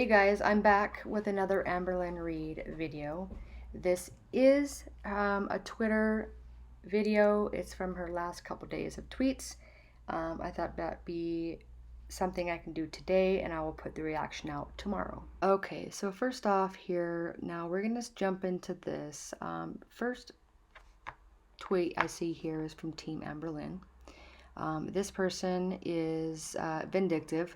Hey guys, I'm back with another Amberlynn Reed video. This is a Twitter video. It's from her last couple days of tweets. I thought that'd be something I can do today, and I will put the reaction out tomorrow. Okay, so first off here, now we're gonna jump into this. First tweet I see here is from Team Amberlynn. This person is vindictive.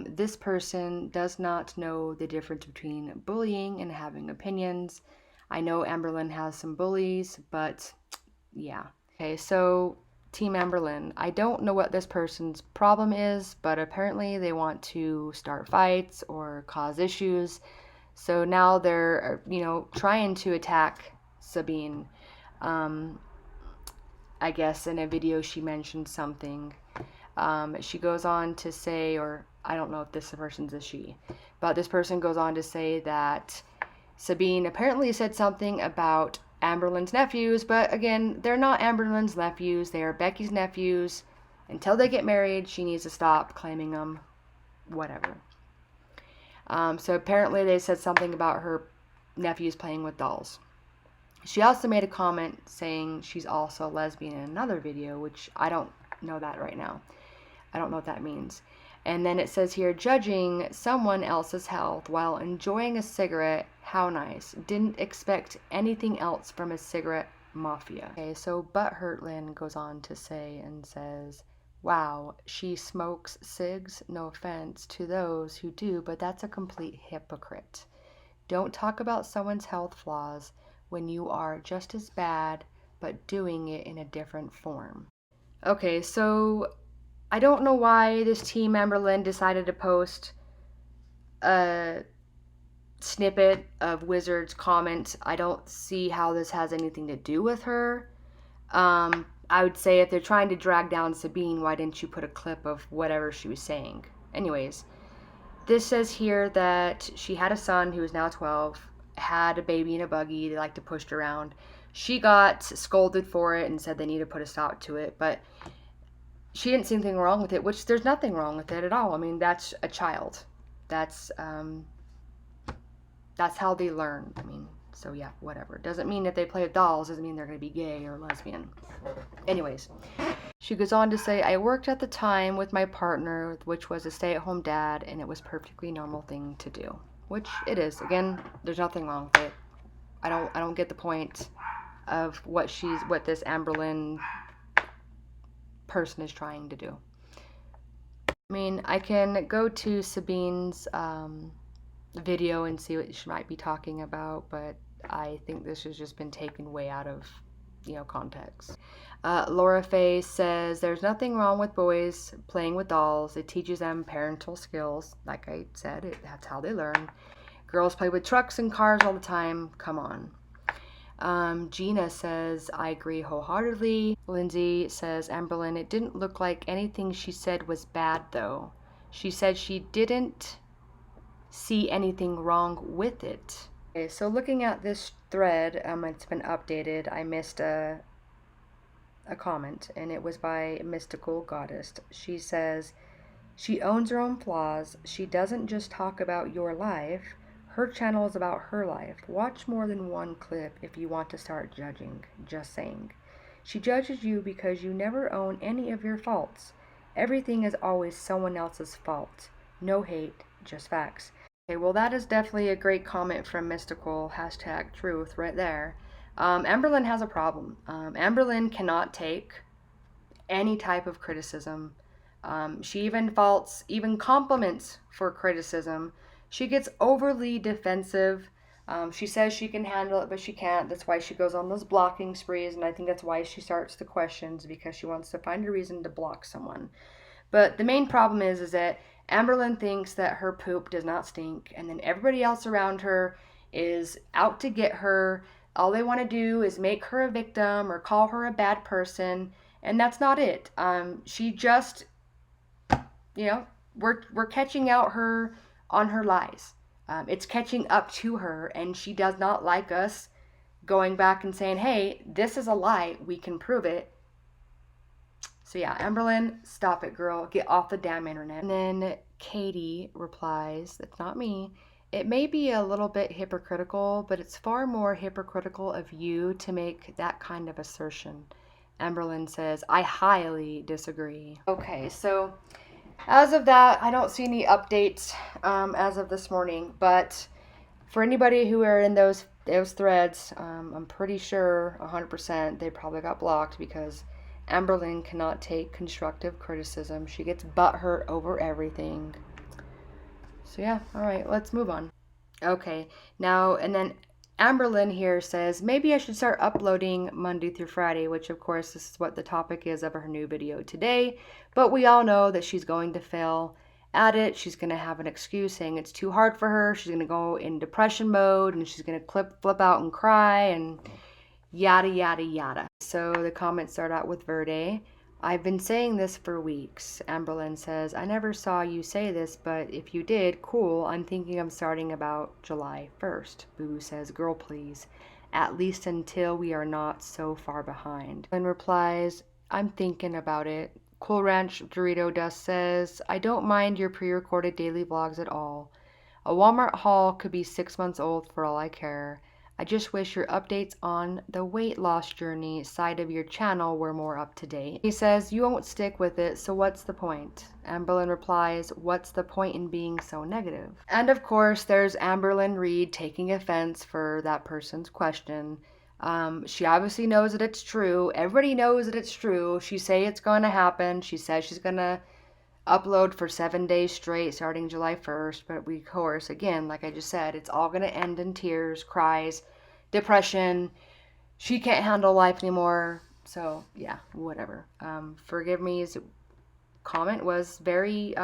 This person does not know the difference between bullying and having opinions. I know Amberlynn has some bullies, but yeah. Okay, so Team Amberlynn, I don't know what this person's problem is, but apparently they want to start fights or cause issues. So now they're, trying to attack Sabine. I guess in a video she mentioned something. She goes on to say, or I don't know if this person's a she, but this person goes on to say that Sabine apparently said something about Amberlynn's nephews, but again, they're not Amberlynn's nephews, they are Becky's nephews. Until they get married, she needs to stop claiming them, whatever. So apparently they said something about her nephews playing with dolls. She also made a comment saying she's also a lesbian in another video, which I don't know that right now. I don't know what that means. And then it says here, judging someone else's health while enjoying a cigarette, how nice. Didn't expect anything else from a cigarette mafia. Okay, so Butthurtlin goes on to say and says, wow, she smokes cigs. No offense to those who do, but that's a complete hypocrite. Don't talk about someone's health flaws when you are just as bad, but doing it in a different form. Okay, so I don't know why this Team Amberlynn decided to post a snippet of Wizard's comment. I don't see how this has anything to do with her. I would say if they're trying to drag down Sabine, why didn't you put a clip of whatever she was saying? Anyways, this says here that she had a son who is now 12, had a baby in a buggy, they like to push it around. She got scolded for it and said they need to put a stop to it, but she didn't see anything wrong with it, which there's nothing wrong with it at all. I mean, that's a child. That's how they learn. I mean, so yeah, whatever. Doesn't mean if they play with dolls, doesn't mean they're going to be gay or lesbian. Anyways, she goes on to say, I worked at the time with my partner, which was a stay-at-home dad, and it was a perfectly normal thing to do. Which it is. Again, there's nothing wrong with it. I don't get the point of what this Amberlynn person is trying to do. I mean, I can go to Sabine's video and see what she might be talking about, but I think this has just been taken way out of context. Laura Faye says there's nothing wrong with boys playing with dolls. It teaches them parental skills. Like I said, that's how they learn. Girls play with trucks and cars all the time. Come on. Gina says, I agree wholeheartedly. Lindsay says, Amberlynn, it didn't look like anything she said was bad, though. She said she didn't see anything wrong with it. Okay, so looking at this thread, it's been updated. I missed a comment, and it was by Mystical Goddess. She says, she owns her own flaws. She doesn't just talk about your life. Her channel is about her life. Watch more than one clip if you want to start judging. Just saying. She judges you because you never own any of your faults. Everything is always someone else's fault. No hate, just facts. Okay, well that is definitely a great comment from Mystical, #truth right there. Amberlynn has a problem. Amberlynn cannot take any type of criticism. She even compliments for criticism. She gets overly defensive. She says she can handle it, but she can't. That's why she goes on those blocking sprees, and I think that's why she starts the questions, because she wants to find a reason to block someone. But the main problem is that Amberlynn thinks that her poop does not stink, and then everybody else around her is out to get her. All they want to do is make her a victim or call her a bad person, and that's not it. She just, we're catching out her on her lies. It's catching up to her, and she does not like us going back and saying, hey, this is a lie, we can prove it. So yeah, Amberlynn, stop it, girl. Get off the damn internet. And then Katie replies, that's not me, it may be a little bit hypocritical, but it's far more hypocritical of you to make that kind of assertion. Amberlynn says, I highly disagree. Okay, so as of that, I don't see any updates as of this morning, but for anybody who are in those threads, I'm pretty sure 100% they probably got blocked because Amberlynn cannot take constructive criticism. She gets butthurt over everything. So yeah, all right, let's move on. Okay, now, and then Amberlynn here says, maybe I should start uploading Monday through Friday, which of course this is what the topic is of her new video today, but we all know that she's going to fail at it. She's going to have an excuse saying it's too hard for her. She's going to go in depression mode and she's going to flip out and cry and yada, yada, yada. So the comments start out with Verde. I've been saying this for weeks. Amberlynn says, I never saw you say this, but if you did, cool. I'm thinking of starting about July 1st. Boo says, girl, please. At least until we are not so far behind. And replies, I'm thinking about it. Cool Ranch Dorito Dust says, I don't mind your pre-recorded daily vlogs at all. A Walmart haul could be 6 months old for all I care. I just wish your updates on the weight loss journey side of your channel were more up to date. He says, you won't stick with it, so what's the point? Amberlynn replies, what's the point in being so negative? And of course, there's Amberlynn Reed taking offense for that person's question. She obviously knows that it's true. Everybody knows that it's true. She say it's going to happen. She says she's going to upload for 7 days straight starting July 1st, but we, of course, again, like I just said, it's all going to end in tears, cries, depression. She can't handle life anymore. So yeah, whatever. Forgive me's comment was very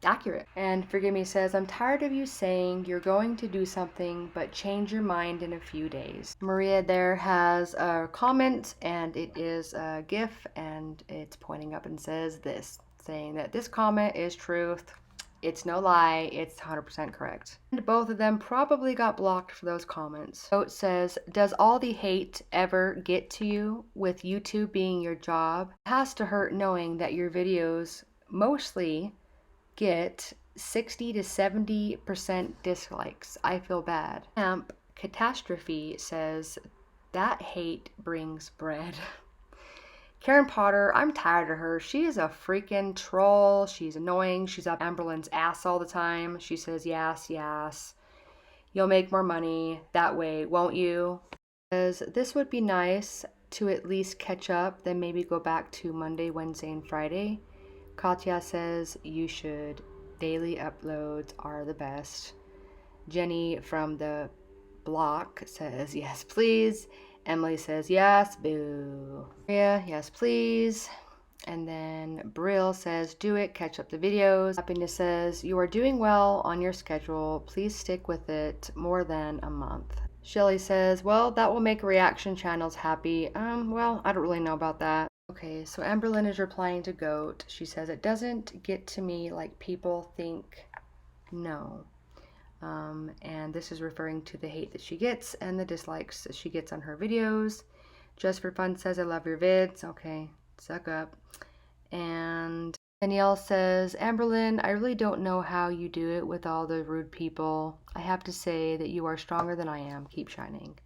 accurate. And Forgive Me says, I'm tired of you saying you're going to do something but change your mind in a few days. Maria there has a comment, and it is a GIF, and it's pointing up and says this, saying that this comment is truth. It's no lie. It's 100% correct. And both of them probably got blocked for those comments. So it says, does all the hate ever get to you with YouTube being your job? It has to hurt knowing that your videos mostly get 60 to 70% dislikes. I feel bad. Camp Catastrophe says, that hate brings bread. Karen Potter, I'm tired of her. She is a freaking troll. She's annoying. She's up Amberlynn's ass all the time. She says, yes, yes. You'll make more money that way, won't you? Says, this would be nice to at least catch up, then maybe go back to Monday, Wednesday, and Friday. Katiet says, you should. Daily uploads are the best. Jenny from the block says, yes, please. Emily says, yes, boo. Yeah, yes, please. And then Brill says, do it, catch up the videos. Happiness says, you are doing well on your schedule. Please stick with it more than a month. Shelly says, well, that will make reaction channels happy. Well, I don't really know about that. Okay, so Amberlynn is replying to Goat. She says, it doesn't get to me like people think. No. And this is referring to the hate that she gets and the dislikes that she gets on her videos. Just for Fun says, I love your vids. Okay, suck up. And Danielle says, Amberlynn, I really don't know how you do it with all the rude people. I have to say that you are stronger than I am. Keep shining.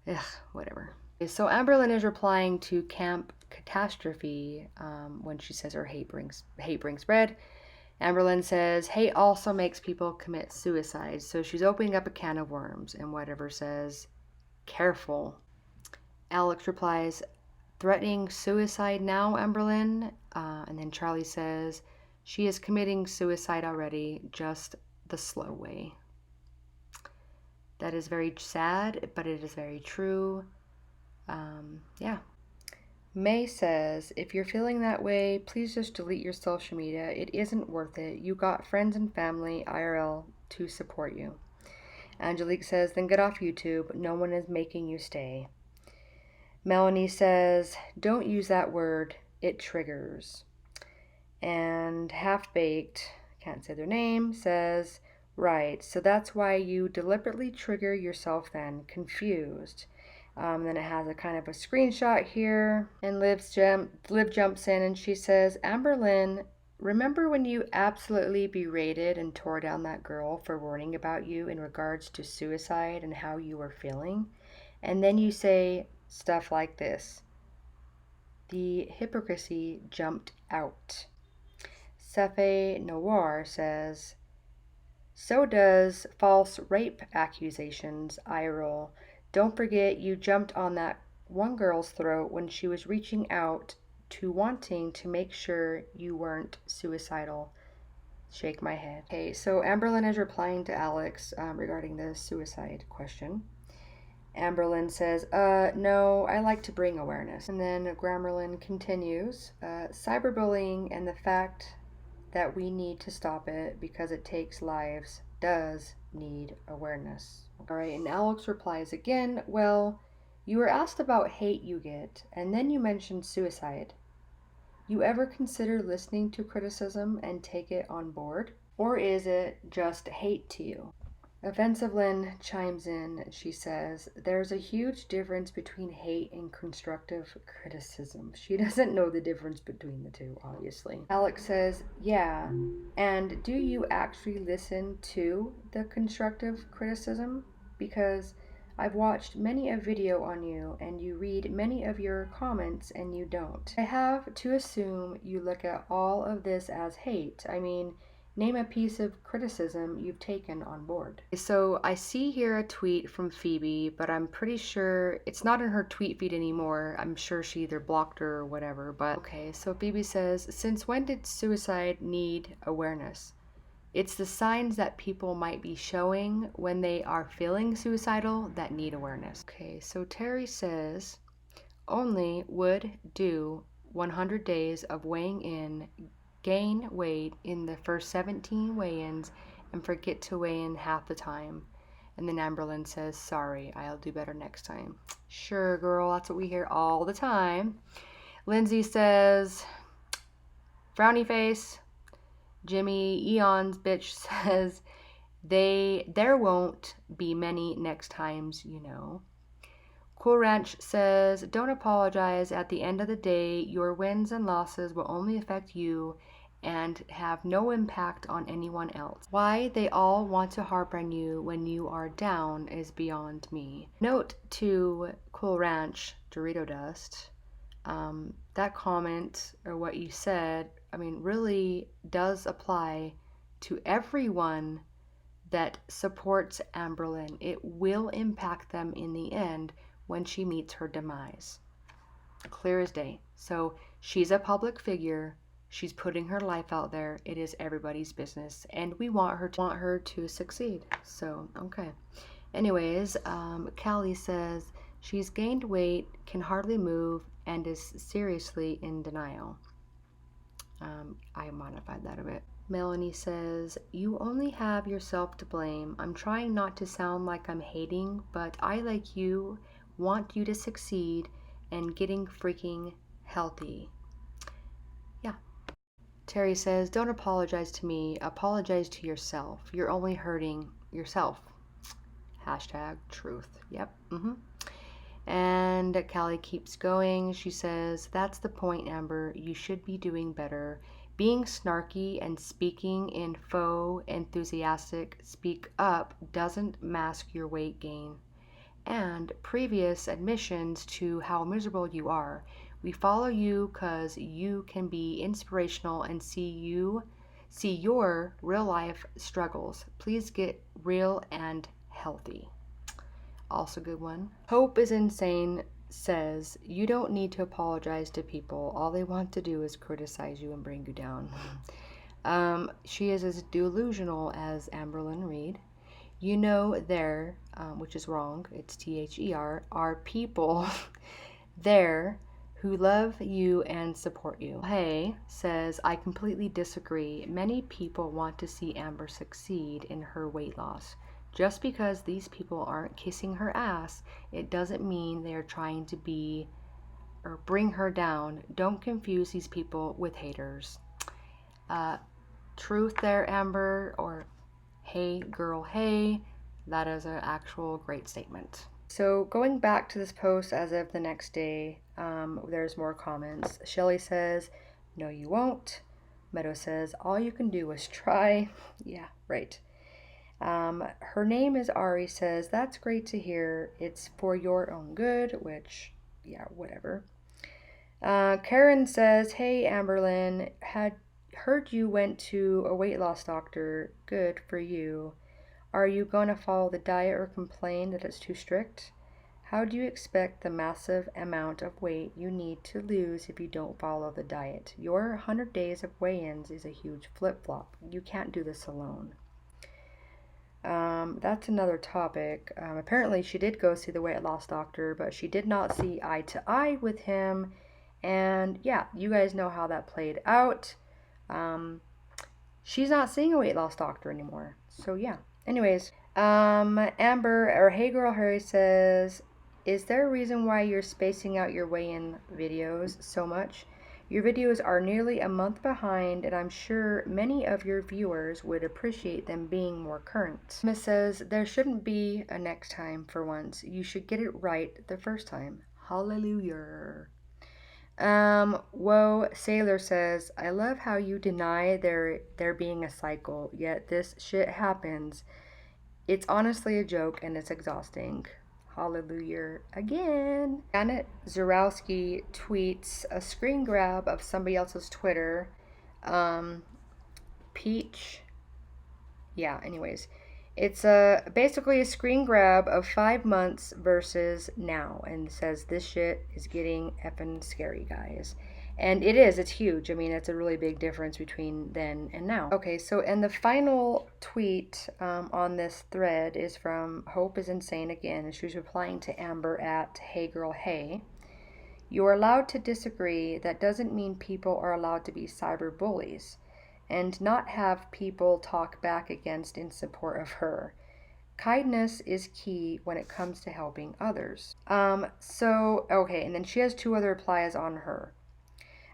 Ugh, whatever. So Amberlynn is replying to Camp Catastrophe when she says her hate brings bread. Amberlynn says, hate also makes people commit suicide. So she's opening up a can of worms, and whatever says, careful. Alex replies, threatening suicide now, Amberlynn? And then Charlie says, she is committing suicide already, just the slow way. That is very sad, but it is very true. Yeah. May says, if you're feeling that way, please just delete your social media. It isn't worth it. You got friends and family, IRL, to support you. Angelique says, then get off YouTube. No one is making you stay. Melanie says, don't use that word. It triggers. And Half-Baked, can't say their name, says, right, so that's why you deliberately trigger yourself then. Confused. Then it has a kind of a screenshot here, and Liv jumps in and she says, Amberlynn remember when you absolutely berated and tore down that girl for warning about you in regards to suicide and how you were feeling? And then you say stuff like this. The hypocrisy jumped out. Cefe Noir says, so does false rape accusations, eye roll. Don't forget you jumped on that one girl's throat when she was reaching out to wanting to make sure you weren't suicidal. Shake my head. Okay, so Amberlynn is replying to Alex regarding the suicide question. Amberlynn says, no, I like to bring awareness. And then Grammarlyn continues, cyberbullying and the fact that we need to stop it because it takes lives does need awareness. All right, and Alex replies again, well, you were asked about hate you get, and then you mentioned suicide. You ever consider listening to criticism and take it on board? Or is it just hate to you? Offensively chimes in. She says, there's a huge difference between hate and constructive criticism. She doesn't know the difference between the two, obviously. Alex says, yeah, and do you actually listen to the constructive criticism? Because I've watched many a video on you and you read many of your comments and you don't. I have to assume you look at all of this as hate. I mean, name a piece of criticism you've taken on board. So I see here a tweet from Phoebe, but I'm pretty sure it's not in her tweet feed anymore. I'm sure she either blocked her or whatever, but okay. So Phoebe says, since when did suicide need awareness? It's the signs that people might be showing when they are feeling suicidal that need awareness. Okay, so Terry says, only would do 100 days of weighing in, gain weight in the first 17 weigh-ins, and forget to weigh in half the time. And then Amberlynn says, sorry, I'll do better next time. Sure, girl, that's what we hear all the time. Lindsay says, frowny face. Jimmy Eon's bitch says, there won't be many next times, you know. Cool Ranch says, don't apologize. At the end of the day, your wins and losses will only affect you and have no impact on anyone else. Why they all want to harp on you when you are down is beyond me. Note to Cool Ranch, Dorito Dust, that comment or what you said, I mean, really does apply to everyone that supports Amberlynn. It will impact them in the end when she meets her demise. Clear as day. So she's a public figure. She's putting her life out there. It is everybody's business, and we want her to succeed. So okay. Anyways, Callie says she's gained weight, can hardly move, and is seriously in denial. I modified that a bit. Melanie says, you only have yourself to blame. I'm trying not to sound like I'm hating, but I, like you, want you to succeed and getting freaking healthy. Yeah. Terry says, don't apologize to me. Apologize to yourself. You're only hurting yourself. Hashtag truth. Yep. And Callie keeps going. She says, that's the point, Amber. You should be doing better. Being snarky and speaking in faux enthusiastic speak up doesn't mask your weight gain and previous admissions to how miserable you are. We follow you because you can be inspirational and see your real life struggles. Please get real and healthy. Also good one. Hope is Insane says, you don't need to apologize to people. All they want to do is criticize you and bring you down. She is as delusional as Amberlynn Reed. You know there, which is wrong, it's THER, are people there who love you and support you. Hey says, I completely disagree. Many people want to see Amber succeed in her weight loss. Just because these people aren't kissing her ass, it doesn't mean they are trying to be or bring her down. Don't confuse these people with haters. Truth there, Amber, or hey girl, hey. That is an actual great statement. So going back to this post as of the next day, there's more comments. Shelly says, no you won't. Meadow says, all you can do is try. Yeah, right. Her name is Ari says, that's great to hear. It's for your own good, which, yeah, whatever. Karen says, hey, Amberlynn, had heard you went to a weight loss doctor. Good for you. Are you going to follow the diet or complain that it's too strict? How do you expect the massive amount of weight you need to lose if you don't follow the diet? Your 100 days of weigh-ins is a huge flip-flop. You can't do this alone. That's another topic. Apparently she did go see the weight loss doctor, but she did not see eye to eye with him. And yeah, you guys know how that played out. She's not seeing a weight loss doctor anymore. So yeah. Anyways, Amber, or Hey Girl Harry says, is there a reason why you're spacing out your weigh-in videos so much? Your videos are nearly a month behind, and I'm sure many of your viewers would appreciate them being more current. Miss says, there shouldn't be a next time for once. You should get it right the first time. Hallelujah. Whoa, Sailor says, I love how you deny there being a cycle, yet this shit happens. It's honestly a joke and it's exhausting. Hallelujah again. Janet Zarowski tweets a screen grab of somebody else's Twitter. Peach. Yeah, anyways. It's basically a screen grab of 5 months versus now. And it says, this shit is getting effing scary, guys. And it is, it's huge. I mean, it's a really big difference between then and now. Okay, so and the final tweet on this thread is from Hope is Insane again, and she's replying to Amber at Hey Girl Hey. You're allowed to disagree. That doesn't mean people are allowed to be cyber bullies and not have people talk back against in support of her. Kindness is key when it comes to helping others. Okay, and then she has 2 other replies on her.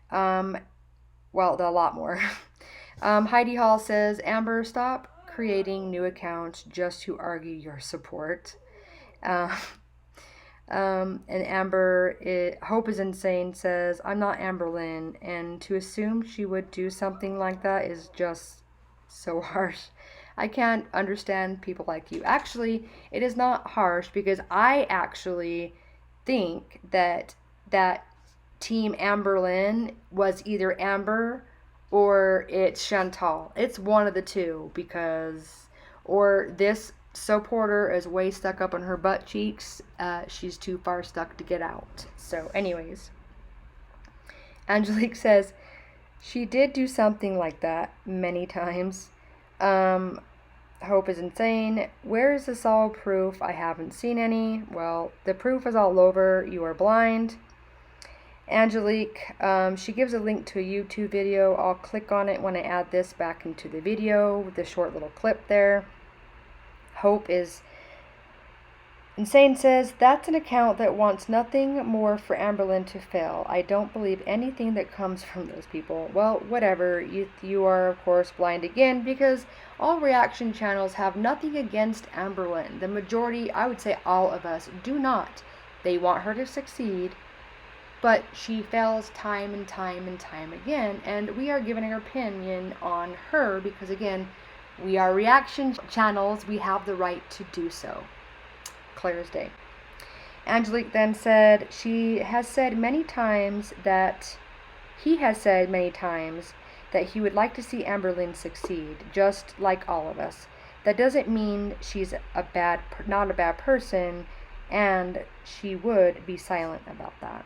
Well, a lot more. Heidi Hall says, Amber, stop creating new accounts just to argue your support. And Amber, Hope is Insane says, I'm not Amberlynn, and to assume she would do something like that is just so harsh. I can't understand people like you. Actually, it is not harsh because I actually think that Team Amberlynn was either Amber or it's Chantal. It's one of the two or this supporter is way stuck up on her butt cheeks. She's too far stuck to get out. So anyways, Angelique says, she did do something like that many times. Hope is Insane. Where is the solid proof? I haven't seen any. Well, the proof is all over. You are blind. Angelique, she gives a link to a YouTube video. I'll click on it when I add this back into the video with the short little clip there. Hope is Insane says, that's an account that wants nothing more for Amberlynn to fail. I don't believe anything that comes from those people. Well, whatever. You are, of course, blind again because all reaction channels have nothing against Amberlynn. The majority, I would say all of us, do not. They want her to succeed. But she fails time and time and time again, and we are giving our opinion on her because, again, we are reaction channels. We have the right to do so. Clear as day. Angelique then said, he has said many times that he would like to see Amberlynn succeed, just like all of us. That doesn't mean she's not a bad person, and she would be silent about that.